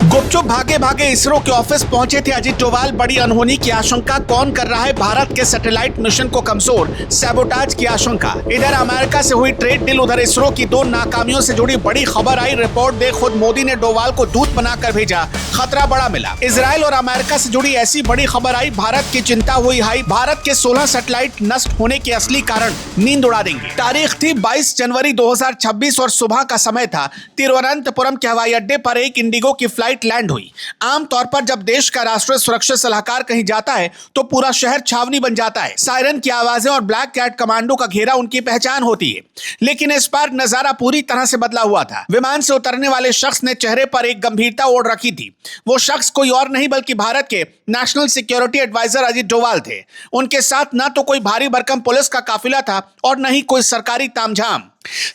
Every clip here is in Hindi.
गुपचुप भागे भागे इसरो के ऑफिस पहुंचे थे अजीत डोभाल। बड़ी अनहोनी की आशंका। कौन कर रहा है भारत के सैटेलाइट मिशन को कमजोर? सैबोटाज की आशंका। इधर अमेरिका से हुई ट्रेड डील, उधर इसरो की दो नाकामियों से जुड़ी बड़ी खबर आई। रिपोर्ट दे खुद मोदी ने डोभाल को दूत बनाकर भेजा, खतरा बड़ा मिला। इजराइल और अमेरिका से जुड़ी ऐसी बड़ी खबर आई, भारत की चिंता हुई हाई। भारत के 16 सैटेलाइट नष्ट होने के असली कारण नींद उड़ा देंगे। तारीख थी 22 जनवरी 2026 और सुबह का समय था। तिरुवनंतपुरम के हवाई अड्डे पर एक इंडिगो की फ्लाइट लैंड हुई। आमतौर पर जब देश का राष्ट्रीय सुरक्षा सलाहकार कहीं जाता है तो पूरा शहर छावनी बन जाता है। सायरन की आवाजें और ब्लैक कैट कमांडो का घेरा उनकी पहचान होती है। लेकिन इस बार नजारा पूरी तरह से बदला हुआ था। विमान से उतरने वाले शख्स ने चेहरे पर एक गंभीरता ओढ़ रखी थी। वो शख्स कोई और नहीं बल्कि भारत के national security adviser Ajit Doval थे। उनके साथ ना तो कोई भारी भरकम पुलिस का काफिला था और न ही कोई सरकारी तामझाम।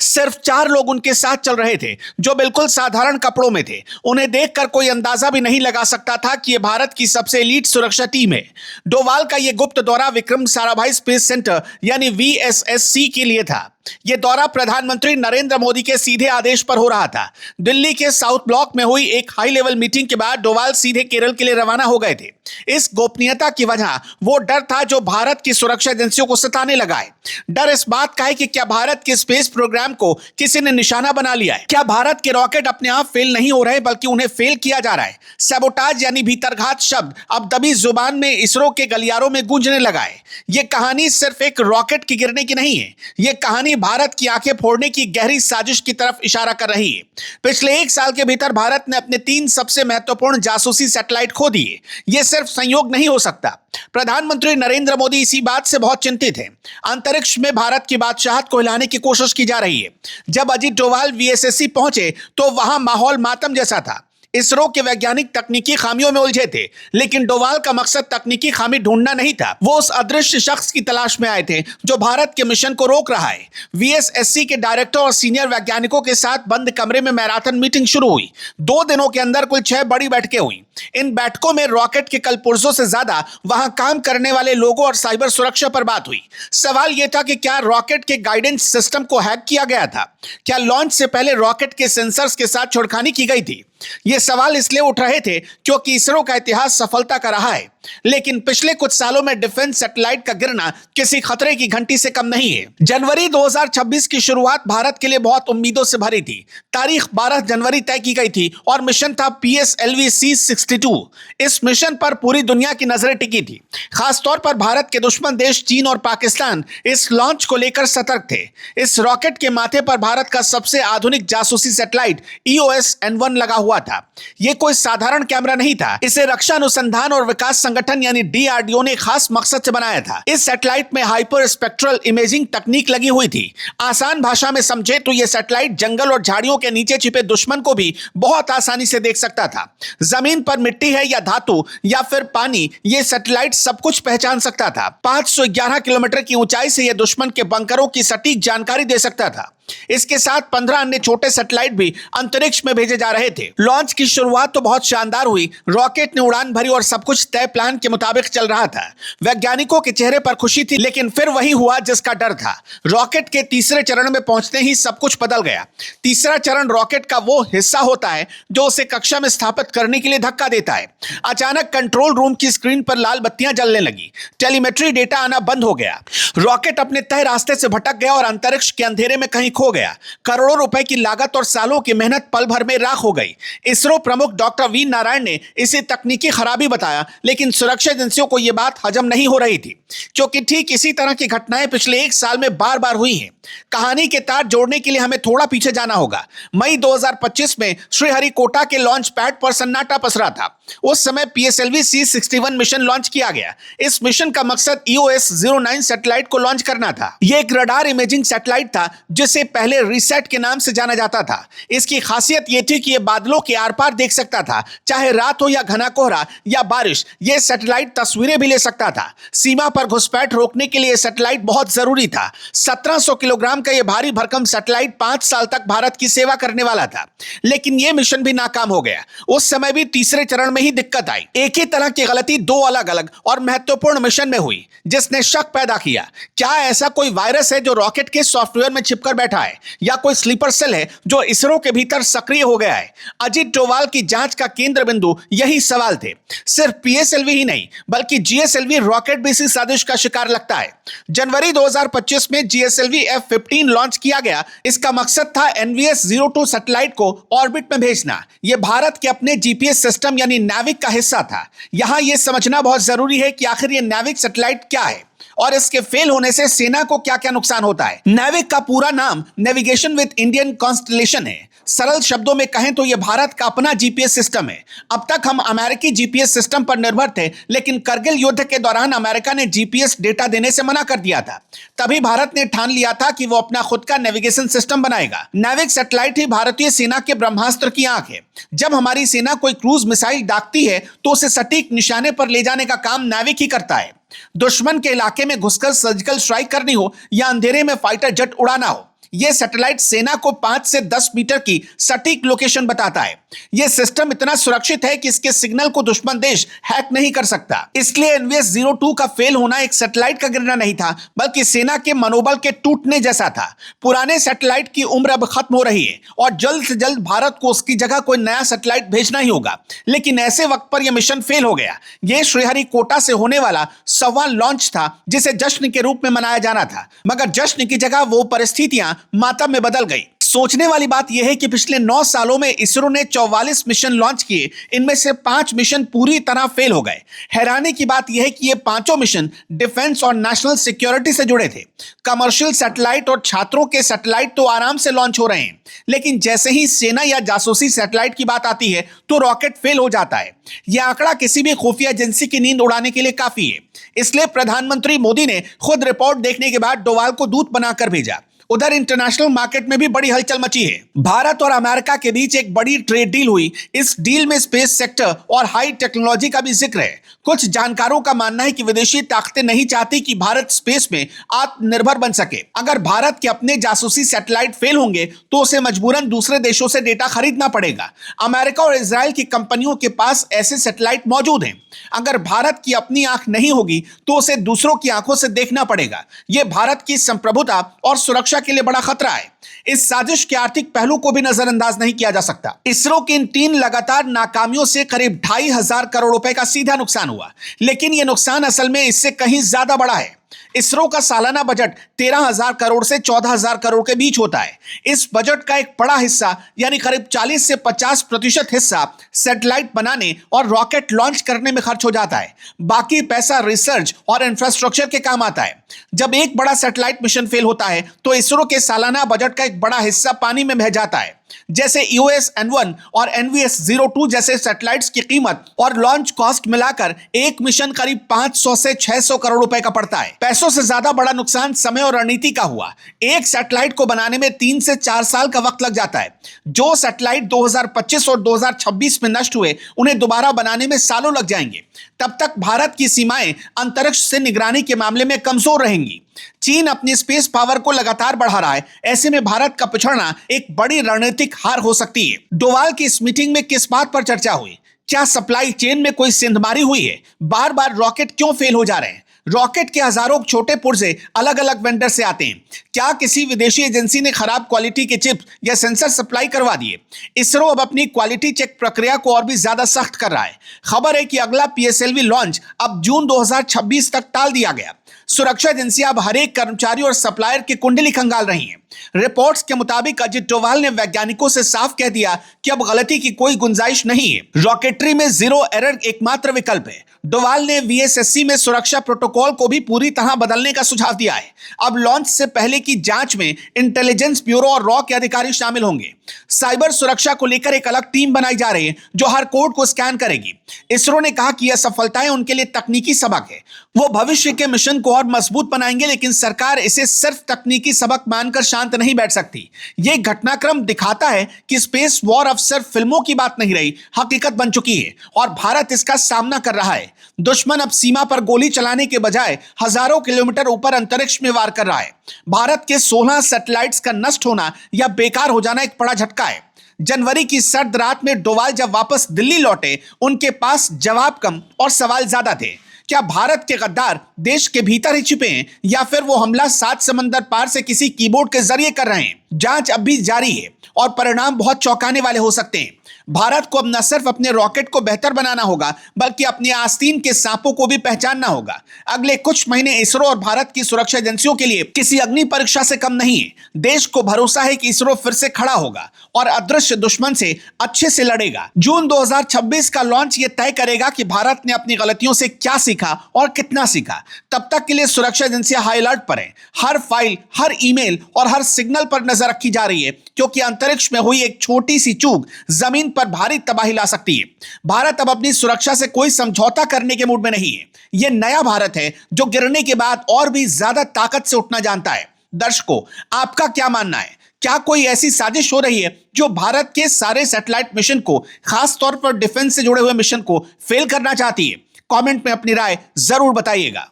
सिर्फ 4 लोग उनके साथ चल रहे थे जो बिल्कुल साधारण कपड़ों में थे। उन्हें देखकर कोई अंदाजा भी नहीं लगा सकता था कि यह भारत की सबसे एलीट सुरक्षा टीम है। डोभाल का यह गुप्त दौरा विक्रम साराभाई स्पेस सेंटर यानी वीएसएससी के लिए था। यह दौरा प्रधानमंत्री नरेंद्र मोदी के सीधे आदेश पर हो रहा था। दिल्ली के साउथ ब्लॉक में हुई एक हाई लेवल मीटिंग के बाद डोभाल सीधे केरल के लिए रवाना हो गए थे। इस गोपनीयता की वजह वो डर था जो भारत की सुरक्षा एजेंसियों को सताने लगा है। डर इस बात का है कि क्या भारत के स्पेस प्रोग्राम को किसी ने निशाना बना लिया है? क्या भारत के रॉकेट अपने आप फेल नहीं हो रहे बल्कि उन्हें फेल किया जा रहा है? सैबोटाज यानी भीतरघात शब्द अब दबी जुबान में इसरो के गलियारों में गूंजने लगा है। यह कहानी सिर्फ एक रॉकेट की गिरने की नहीं है। यह कहानी भारत की आंखें फोड़ने की गहरी साजिश की तरफ इशारा कर रही है। पिछले 1 साल के भीतर भारत ने अपने 3 सबसे महत्वपूर्ण जासूसी सैटेलाइट खो दिए। यह सिर्फ संयोग नहीं हो सकता। प्रधानमंत्री नरेंद्र मोदी इसी बात से बहुत चिंतित हैं। अंतरिक्ष में भारत की बादशाहत को हिलाने की कोशिश की जा रही है। जब अजीत डोभाल वीएसएससी पहुंचे तो वहां माहौल मातम जैसा था। इसरो के वैज्ञानिक तकनीकी खामियों में उलझे थे, लेकिन डोभाल का मकसद तकनीकी खामी ढूंढना नहीं था। वो उस अदृश्य शख्स की तलाश में आए थे जो भारत के मिशन को रोक रहा है। वीएसएससी के डायरेक्टर और सीनियर वैज्ञानिकों के साथ बंद कमरे में मैराथन मीटिंग शुरू हुई। 2 दिनों के अंदर कुल 6 बड़ी बैठकें हुई। इन बैठकों में रॉकेट के कलपुर्जों से ज्यादा वहां काम करने वाले लोगों और साइबर सुरक्षा पर बात हुई। सवाल यह था कि क्या रॉकेट के गाइडेंस सिस्टम को हैक किया गया था? क्या लॉन्च से पहले रॉकेट के सेंसर्स के साथ छेड़खानी की गई थी? ये सवाल इसलिए उठ रहे थे क्योंकि इसरो का इतिहास सफलता का रहा है, लेकिन पिछले कुछ सालों में डिफेंस सैटेलाइट का गिरना किसी खतरे की घंटी से कम नहीं है। जनवरी 2026 की शुरुआत भारत के लिए बहुत उम्मीदों से भरी थी। तारीख 12 जनवरी तय की गई थी और मिशन था PSLV-C62। इस मिशन पर पूरी दुनिया की नजरें टिकी थी। खासतौर पर भारत के दुश्मन देश चीन और पाकिस्तान इस लॉन्च को लेकर सतर्क थे। इस रॉकेट के माथे पर भारत का सबसे आधुनिक जासूसी सैटेलाइट EOS-N1 लगा हुआ था। यह कोई साधारण कैमरा नहीं था। इसे रक्षा अनुसंधान और विकास संगठन यानी DRDO ने खास मकसद से बनाया था। इस सैटेलाइट में हाइपर स्पेक्ट्रल इमेजिंग तकनीक लगी हुई थी। आसान भाषा में समझे तो यह सैटेलाइट जंगल और झाड़ियों के नीचे छिपे दुश्मन को भी बहुत आसानी से देख सकता था। जमीन पर मिट्टी है या धातु या फिर पानी, यह सैटेलाइट सब कुछ पहचान सकता था। 511 किलोमीटर की ऊंचाई से यह दुश्मन के बंकरों की सटीक जानकारी दे सकता था। इसके साथ 15 अन्य छोटे सैटेलाइट भी अंतरिक्ष में भेजे जा रहे थे। लॉन्च की शुरुआत तो बहुत शानदार हुई। रॉकेट ने उड़ान भरी और सब कुछ तय प्लान के मुताबिक चल रहा था। वैज्ञानिकों के चेहरे पर खुशी थी, लेकिन फिर वही हुआ जिसका डर था। रॉकेट के तीसरे चरण में पहुंचते ही सब कुछ बदल गया। तीसरा चरण रॉकेट का वो हिस्सा होता है जो उसे कक्षा में स्थापित करने के लिए धक्का देता है। अचानक कंट्रोल रूम की स्क्रीन पर लाल बत्तियां जलने लगी। टेलीमेट्री डेटा आना बंद हो गया। रॉकेट अपने तय रास्ते से भटक गया और अंतरिक्ष के अंधेरे में कहीं खो गया। करोड़ों रुपए की लागत और सालों की मेहनत पल भर में राख हो गई। इसरो प्रमुख डॉक्टर वी नारायण ने इसे तकनीकी खराबी बताया, लेकिन सुरक्षा एजेंसियों को यह बात हजम नहीं हो रही थी, क्योंकि ठीक इसी तरह की घटनाएं पिछले 1 साल में बार बार हुई हैं। कहानी के तार जोड़ने के लिए हमें थोड़ा पीछे जाना होगा। मई 2025 में श्रीहरिकोटा के लॉन्च पैड पर सन्नाटा पसरा था। उस समय PSLV-C61 मिशन लॉन्च किया गया। इस मिशन का मकसद EOS-09 सैटेलाइट को लॉन्च करना था। यह एक रडार इमेजिंग सैटेलाइट था जिसे पहले रिसेट के नाम से जाना जाता था। इसकी खासियत यह थी कि यह बादलों के आर पार देख सकता था, चाहे रात हो या घना कोहरा या बारिश। यह सैटेलाइट तस्वीरें भी ले सकता था। सीमा पर घुसपैठ रोकने के लिए यह सैटेलाइट बहुत जरूरी था। 1700 किलोग्राम का यह भारी भरकम सैटेलाइट 5 साल तक भारत की सेवा करने वाला था, लेकिन यह मिशन भी नाकाम हो गया। उस समय भी तीसरे चरण में ही दिक्कत आई। एक ही तरह की गलती 2 अलग अलग और महत्वपूर्ण मिशन में हुई, जिसने शक पैदा किया। क्या ऐसा कोई वायरस है जो रॉकेट के सॉफ्टवेयर में छिपकर बैठा बैठा है या कोई स्लीपर सेल है जो इसरो के भीतर सक्रिय हो गया है? अजीत डोभाल की जांच का केंद्र बिंदु यही सवाल थे। सिर्फ पीएसएलवी ही नहीं बल्कि जीएसएलवी रॉकेट भी इसी साजिश का शिकार लगता है। जनवरी 2025 में जीएसएलवी F-15 लॉन्च किया गया। इसका मकसद था NVS-02 सैटेलाइट को ऑर्बिट में भेजना। यह भारत के अपने जीपीएस सिस्टम यानी NAVIC का हिस्सा था। यहां यह समझना बहुत जरूरी है कि आखिर यह NAVIC सैटेलाइट क्या है और इसके फेल होने से सेना को क्या क्या नुकसान होता है। NAVIC का पूरा नाम नेविगेशन विद इंडियन कॉन्स्टलेशन है। सरल शब्दों में कहें तो यह भारत का अपना जीपीएस सिस्टम है। अब तक हम अमेरिकी जीपीएस सिस्टम पर निर्भर थे, लेकिन करगिल युद्ध के दौरान अमेरिका ने जीपीएस डेटा देने से मना कर दिया था। तभी भारत ने ठान लिया था कि वो अपना खुद का नेविगेशन सिस्टम बनाएगा। NAVIC सैटेलाइट ही भारतीय सेना के ब्रह्मास्त्र की आंख है। जब हमारी सेना कोई क्रूज मिसाइल दागती है तो उसे सटीक निशाने पर ले जाने का काम NAVIC ही करता है। दुश्मन के इलाके में घुसकर सर्जिकल स्ट्राइक करनी हो या अंधेरे में फाइटर जेट उड़ाना हो, यह सैटेलाइट सेना को 5 से 10 मीटर की सटीक लोकेशन बताता है। यह सिस्टम इतना सुरक्षित है कि इसके सिग्नल को दुश्मन देश हैक नहीं कर सकता। इसलिए NVS-02 का फेल होना एक सैटेलाइट का गिरना नहीं था, बल्कि सेना के मनोबल के टूटने जैसा था। पुराने सैटेलाइट की उम्र अब खत्म हो रही है और जल्द से जल्द भारत को उसकी जगह कोई नया सैटेलाइट भेजना ही होगा। लेकिन ऐसे वक्त पर यह मिशन फेल हो गया। यह श्रीहरिकोटा से होने वाला 100वां लॉन्च था, जिसे जश्न के रूप में मनाया जाना था, मगर जश्न की जगह वो परिस्थितियां मातम में बदल गई। सोचने वाली बात यह है कि पिछले 9 सालों में इसरो ने 44 मिशन लॉन्च किए। इनमें से 5 मिशन पूरी तरह फेल हो गए। हैरानी की बात यह है कि ये पांचों मिशन डिफेंस और नेशनल सिक्योरिटी से जुड़े थे। कमर्शियल सैटेलाइट और छात्रों के सैटेलाइट तो आराम से लॉन्च हो रहे हैं, लेकिन जैसे ही सेना या जासूसी सैटेलाइट की बात आती है तो रॉकेट फेल हो जाता है। यह आंकड़ा किसी भी खुफिया एजेंसी की नींद उड़ाने के लिए काफी है। इसलिए प्रधानमंत्री मोदी ने खुद रिपोर्ट देखने के बाद डोभाल को दूत बनाकर भेजा। उधर इंटरनेशनल मार्केट में भी बड़ी हलचल मची है। भारत और अमेरिका के बीच एक बड़ी ट्रेड डील हुई। इस डील में स्पेस सेक्टर और हाई टेक्नोलॉजी का भी जिक्र है। कुछ जानकारों का मानना है कि विदेशी ताकतें नहीं चाहती कि भारत स्पेस में आत्मनिर्भर बन सके। अगर भारत के अपने जासूसी सैटेलाइट फेल होंगे तो उसे मजबूरन दूसरे देशों से डेटा खरीदना पड़ेगा। अमेरिका और इजराइल की कंपनियों के पास ऐसे सैटेलाइट मौजूद हैं। अगर भारत की अपनी आंख नहीं होगी तो उसे दूसरों की आंखों से देखना पड़ेगा। यह भारत की संप्रभुता और सुरक्षा के लिए बड़ा खतरा है। इस साजिश के आर्थिक पहलू को भी नजरअंदाज नहीं किया जा सकता। इसरो की इन 3 लगातार नाकामियों से करीब 2,500 करोड़ रुपए का सीधा नुकसान हुआ, लेकिन यह नुकसान असल में इससे कहीं ज्यादा बड़ा है। इसरो का सालाना बजट 13,000 करोड़ से 14,000 करोड़ के बीच होता है। इस बजट का एक बड़ा हिस्सा यानी करीब 40 से 50% हिस्सा सैटेलाइट बनाने और रॉकेट लॉन्च करने में खर्च हो जाता है। बाकी पैसा रिसर्च और इंफ्रास्ट्रक्चर के काम आता है। जब एक बड़ा सैटेलाइट मिशन फेल होता है तो इसरो के सालाना बजट का एक बड़ा हिस्सा पानी में बह जाता है। जैसे EOS-N1 और NVS-02 जैसे सैटेलाइट्स की कीमत और लॉन्च कॉस्ट मिलाकर एक मिशन करीब 500 से 600 करोड़ रुपए का पड़ता है। पैसों से ज्यादा बड़ा नुकसान समय और रणनीति का हुआ। एक सैटेलाइट को बनाने में 3 से 4 साल का वक्त लग जाता है। जो सैटेलाइट 2025 और 2026 में नष्ट हुए, उन्हें दोबारा बनाने में सालों लग जाएंगे। तब तक भारत की सीमाएं अंतरिक्ष से निगरानी के मामले में कमजोर रहेंगी। चीन अपनी स्पेस पावर को लगातार बढ़ा रहा है। ऐसे में भारत का पिछड़ना एक बड़ी रणनीतिक हार हो सकती है। डोभाल की इस मीटिंग में किस बात पर चर्चा हुई? क्या सप्लाई चेन में कोई सेंधमारी हुई है? बार बार रॉकेट क्यों फेल हो जा रहे हैं? रॉकेट के हजारों छोटे पुर्जे अलग अलग वेंडर से आते हैं। क्या किसी विदेशी एजेंसी ने खराब क्वालिटी के चिप्स या सेंसर सप्लाई करवा दिए? इसरो अब अपनी क्वालिटी चेक प्रक्रिया को और भी ज्यादा सख्त कर रहा है। खबर है कि अगला पीएसएलवी लॉन्च अब जून 2026 तक टाल दिया गया। सुरक्षा एजेंसियां अब हर एक कर्मचारी और सप्लायर की कुंडली खंगाल रही हैं। रिपोर्ट्स के मुताबिक अजित डोभाल ने वैज्ञानिकों से साफ कह दिया कि अब गलती की कोई गुंजाइश नहीं है। रॉकेटरी में जीरो एरर एकमात्र विकल्प है। डोभाल ने VSSC में सुरक्षा प्रोटोकॉल को भी पूरी तरह बदलने का सुझाव दिया है। अब लॉन्च से पहले की जांच में इंटेलिजेंस ब्यूरो और रॉ के अधिकारी शामिल होंगे। साइबर सुरक्षा को लेकर एक अलग टीम बनाई जा रही है जो हर कोड को स्कैन करेगी। इसरो ने कहा कि यह सफलताएं उनके लिए तकनीकी सबक है। वो भविष्य के मिशन को और मजबूत बनाएंगे, लेकिन सरकार इसे सिर्फ तकनीकी सबक मानकर शांत नहीं बैठ सकती। यह घटनाक्रम दिखाता है कि स्पेस वॉर अब सिर्फ फिल्मों की बात नहीं रही, हकीकत बन चुकी है और भारत इसका सामना कर रहा है। दुश्मन अब सीमा पर गोली चलाने के बजाय हजारों किलोमीटर ऊपर अंतरिक्ष में वार कर रहा है। भारत के 16 सैटेलाइट्स का नष्ट होना या बेकार हो जाना एक बड़ा झटका है। जनवरी की सर्द रात में डोभाल जब वापस दिल्ली लौटे, उनके पास जवाब कम और सवाल ज्यादा थे। क्या भारत के गद्दार देश के भीतर ही छिपे हैं या फिर वो हमला 7 समंदर पार से किसी कीबोर्ड के जरिए कर रहे हैं? जांच अब भी जारी है और परिणाम बहुत चौंकाने वाले हो सकते हैं। भारत को अब न सिर्फ अपने रॉकेट को बेहतर बनाना होगा, बल्कि अपने आस्तीन के सांपों को भी पहचानना होगा। अगले कुछ महीने इसरो और भारत की सुरक्षा एजेंसियों के लिए किसी अग्नि परीक्षा से कम नहीं है। देश को भरोसा है कि इसरो फिर से खड़ा होगा और अदृश्य दुश्मन से अच्छे से लड़ेगा। जून 2026 का लॉन्च ये तय करेगा कि भारत ने अपनी गलतियों से क्या सीखा और कितना सीखा। तब तक के लिए सुरक्षा एजेंसियां हाई अलर्ट पर हैं। हर फाइल, हर ईमेल और हर सिग्नल पर नजर रखी जा रही है, क्योंकि अंतरिक्ष में हुई एक छोटी सी चूक जमीन पर भारी तबाही ला सकती है। भारत अब अपनी सुरक्षा से कोई समझौता करने के मूड में नहीं है। यह नया भारत है जो गिरने के बाद और भी ज्यादा ताकत से उठना जानता है। दर्शकों, आपका क्या मानना है? क्या कोई ऐसी साजिश हो रही है जो भारत के सारे सैटेलाइट मिशन को, खास तौर पर डिफेंस से जुड़े हुए मिशन को फेल करना चाहती है? कमेंट में अपनी राय जरूर बताइएगा।